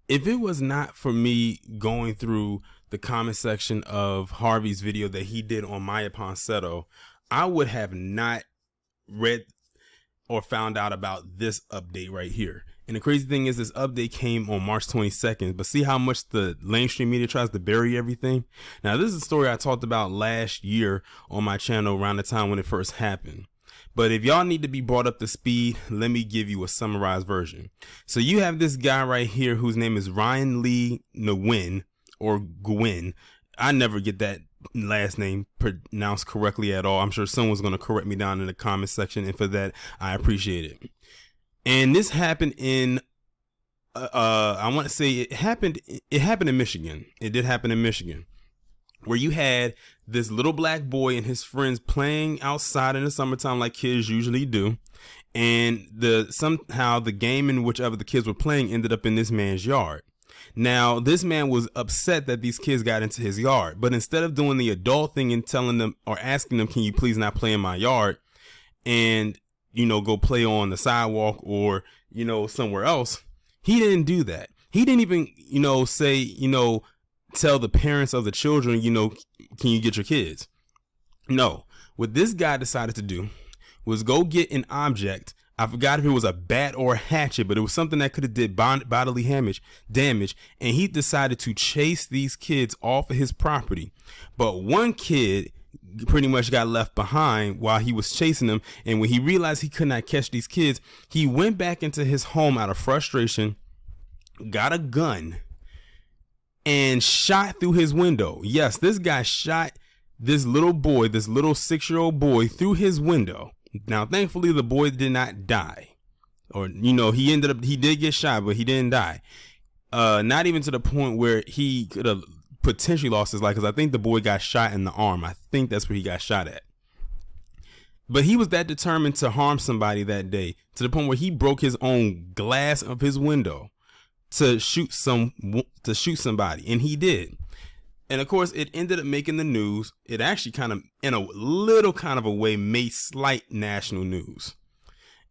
If it was not for me going through the comment section of Harvey's video that he did on Maya Ponsetto, I would have not read or found out about this update right here. And the crazy thing is, this update came on March 22nd, but see how much the mainstream media tries to bury everything? Now, this is a story I talked about last year on my channel around the time when it first happened. But if y'all need to be brought up to speed, let me give you a summarized version. So you have this guy right here whose name is Ryan Lee Nguyen, or Nguyen. I never get that last name pronounced correctly at all. I'm sure someone's going to correct me down in the comment section, and for that, I appreciate it. And this happened in, I want to say it happened in Michigan. It did happen in Michigan, where you had this little black boy and his friends playing outside in the summertime like kids usually do. And somehow the game in whichever the kids were playing ended up in this man's yard. Now, this man was upset that these kids got into his yard, but instead of doing the adult thing and telling them or asking them, can you please not play in my yard, and, you know, go play on the sidewalk or, you know, somewhere else, he didn't do that. He didn't even, you know, say, you know, tell the parents of the children, you know, can you get your kids? No. What this guy decided to do was go get an object. I forgot if it was a bat or a hatchet, but it was something that could have did bodily damage. And he decided to chase these kids off of his property. But one kid pretty much got left behind while he was chasing them. And when he realized he could not catch these kids, he went back into his home out of frustration, got a gun, and shot through his window. Yes, this guy shot this little boy, this little 6-year-old boy, through his window. Now, thankfully, the boy did not die. Or, you know, he did get shot, but he didn't die. Not even to the point where he could have potentially lost his life, because I think the boy got shot in the arm. I think that's where he got shot at. But he was that determined to harm somebody that day, to the point where he broke his own glass of his window to shoot somebody, and he did. And of course, it ended up making the news. It actually kind of, in a little kind of a way, made slight national news.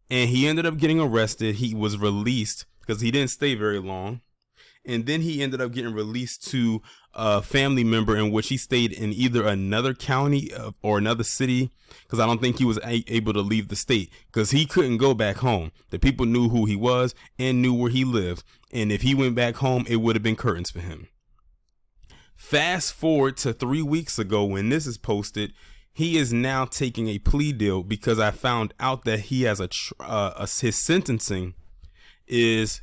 And he ended up getting arrested. He was released because he didn't stay very long. And then he ended up getting released to a family member, in which he stayed in either another county or another city, because I don't think he was able to leave the state, because he couldn't go back home. The people knew who he was and knew where he lived. And if he went back home, it would have been curtains for him. Fast forward to 3 weeks ago when this is posted, he is now taking a plea deal, because I found out that he has his sentencing is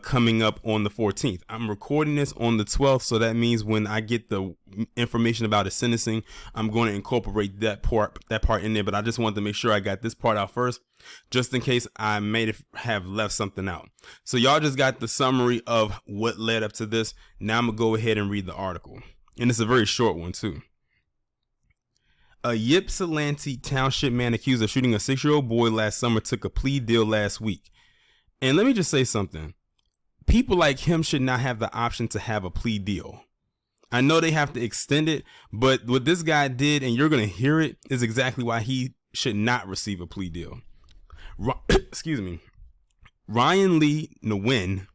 coming up on the 14th. I'm recording this on the 12th, so that means when I get the information about his sentencing, I'm going to incorporate that part in there. But I just wanted to make sure I got this part out first, just in case I may have left something out. So y'all just got the summary of what led up to this. Now I'm gonna go ahead and read the article, and it's a very short one too. A Ypsilanti Township man accused of shooting a 6-year-old boy last summer took a plea deal last week. And let me just say something. People like him should not have the option to have a plea deal. I know they have to extend it, but what this guy did, and you're going to hear it, is exactly why he should not receive a plea deal. Excuse me. Ryan Lee Nguyen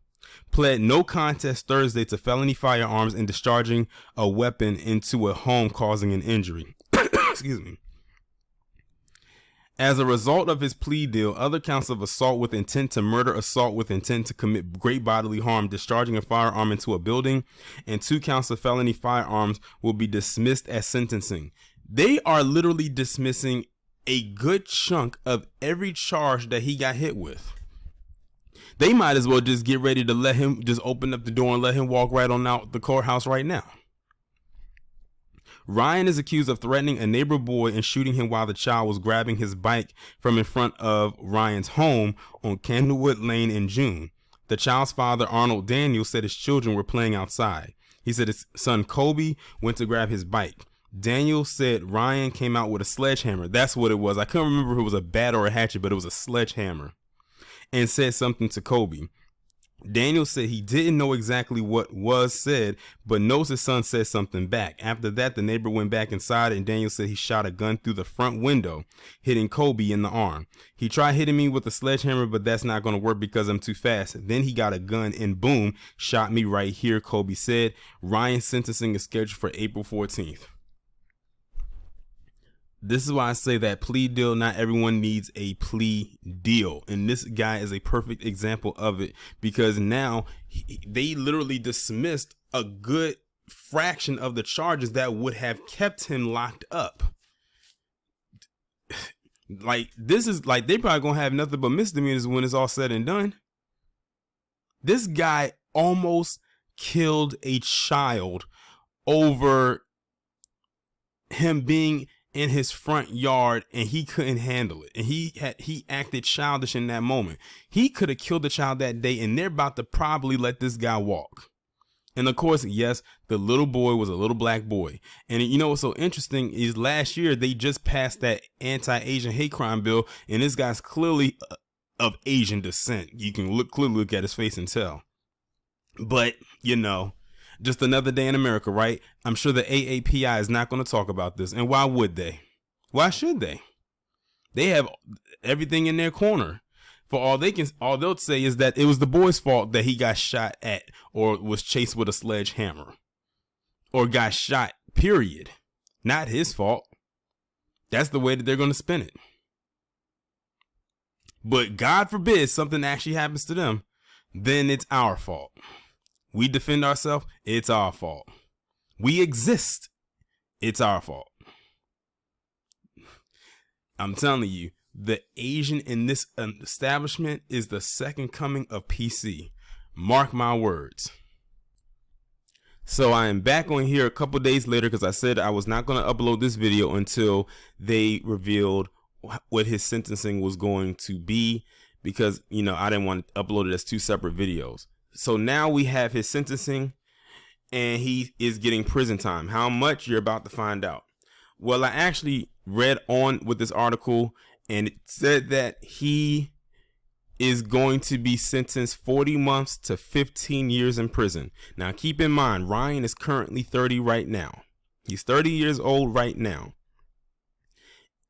pled no contest Thursday to felony firearms and discharging a weapon into a home causing an injury. Excuse me. As a result of his plea deal, other counts of assault with intent to murder, assault with intent to commit great bodily harm, discharging a firearm into a building, and 2 counts of felony firearms will be dismissed as sentencing. They are literally dismissing a good chunk of every charge that he got hit with. They might as well just get ready to let him just open up the door and let him walk right on out the courthouse right now. Ryan is accused of threatening a neighbor boy and shooting him while the child was grabbing his bike from in front of Ryan's home on Candlewood Lane in June. The child's father, Arnold Daniel, said his children were playing outside. He said his son Coby went to grab his bike. Daniel said Ryan came out with a sledgehammer. That's what it was. I couldn't remember if it was a bat or a hatchet, but it was a sledgehammer. And said something to Coby. Daniel said he didn't know exactly what was said, but knows his son said something back. After that, the neighbor went back inside, and Daniel said he shot a gun through the front window, hitting Coby in the arm. He tried hitting me with a sledgehammer, but that's not going to work because I'm too fast. Then he got a gun and boom, shot me right here, Coby said. Ryan's sentencing is scheduled for April 14th. This is why I say that plea deal, not everyone needs a plea deal. And this guy is a perfect example of it, because now they literally dismissed a good fraction of the charges that would have kept him locked up. Like, this is like, they probably gonna have nothing but misdemeanors when it's all said and done. This guy almost killed a child over him being in his front yard, and he couldn't handle it, and he acted childish in that moment. He could have killed the child that day, and they're about to probably let this guy walk. And of course, yes, the little boy was a little black boy. And you know what's so interesting is last year they just passed that anti-Asian hate crime bill, and this guy's clearly of Asian descent. You can clearly look at his face and tell. But you know, just another day in America, right? I'm sure the AAPI is not going to talk about this. And why would they? Why should they? They have everything in their corner. For all they'll say is that it was the boy's fault that he got shot at, or was chased with a sledgehammer, or got shot, period. Not his fault. That's the way that they're going to spin it. But God forbid something actually happens to them, then it's our fault. We defend ourselves, it's our fault. We exist, it's our fault. I'm telling you, the Asian in this establishment is the second coming of PC. Mark my words. So I am back on here a couple days later, because I said I was not going to upload this video until they revealed what his sentencing was going to be, because, you know, I didn't want to upload it as two separate videos. So now we have his sentencing, and he is getting prison time. How much? You're about to find out. Well, I actually read on with this article, and it said that he is going to be sentenced 40 months to 15 years in prison. Now, keep in mind, Ryan is currently 30 right now. He's 30 years old right now.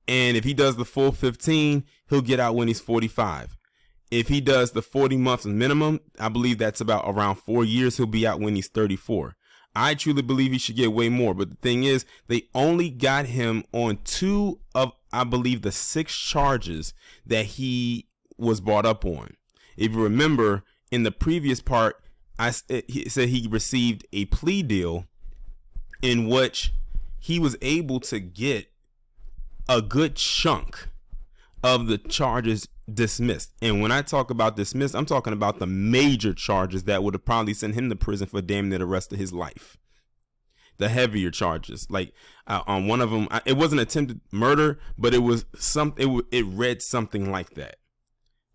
And if he does the full 15, he'll get out when he's 45. If he does the 40 months minimum, I believe that's about around 4 years. He'll be out when he's 34. I truly believe he should get way more. But the thing is, they only got him on 2 of, I believe, the 6 charges that he was brought up on. If you remember, in the previous part, he said he received a plea deal in which he was able to get a good chunk of the charges dismissed. And when I talk about dismissed, I'm talking about the major charges that would have probably sent him to prison for damn near the rest of his life. The heavier charges, like on one of them, it wasn't attempted murder, but it was it read something like that.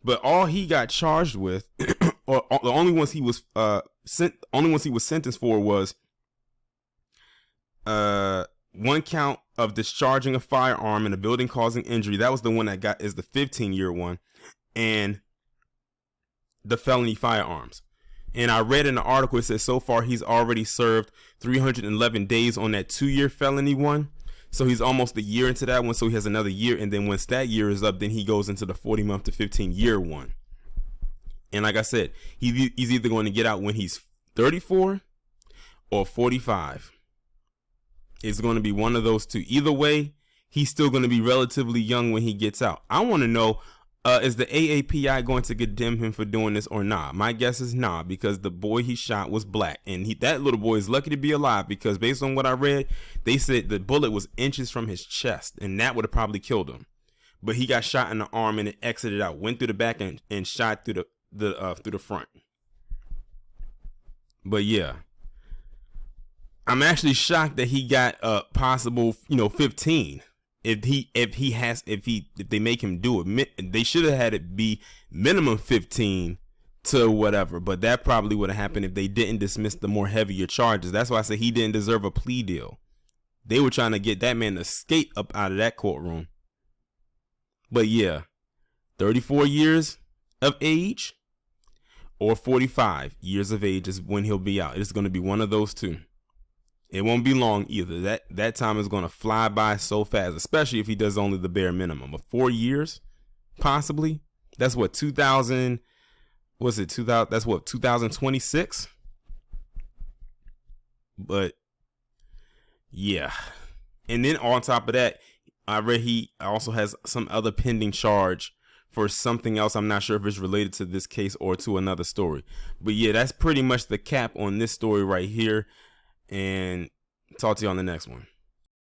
But all he got charged with, or the only ones he was sentenced for was one count of discharging a firearm in a building causing injury. That was the one that is the 15-year one, and the felony firearms. And I read in the article, it says so far he's already served 311 days on that 2-year felony one. So he's almost a year into that one. So he has another year. And then once that year is up, then he goes into the 40-month to 15-year one. And like I said, he's either going to get out when he's 34 or 45. It's going to be one of those two. Either way, he's still going to be relatively young when he gets out. I want to know, is the AAPI going to condemn him for doing this or not? My guess is not, because the boy he shot was black. And that little boy is lucky to be alive, because based on what I read, they said the bullet was inches from his chest, and that would have probably killed him. But he got shot in the arm, and it exited out, went through the back, and shot through the front. But yeah, I'm actually shocked that he got a possible, 15. If they make him do it, they should have had it be minimum 15 to whatever. But that probably would have happened if they didn't dismiss the more heavier charges. That's why I say he didn't deserve a plea deal. They were trying to get that man to skate up out of that courtroom. But yeah, 34 years of age or 45 years of age is when he'll be out. It's going to be one of those two. It won't be long either. That time is going to fly by so fast, especially if he does only the bare minimum of 4 years, possibly. That's what 2000. Was it 2000? That's what 2026. But yeah, and then on top of that, I read he also has some other pending charge for something else. I'm not sure if it's related to this case or to another story. But yeah, that's pretty much the cap on this story right here. And talk to you on the next one.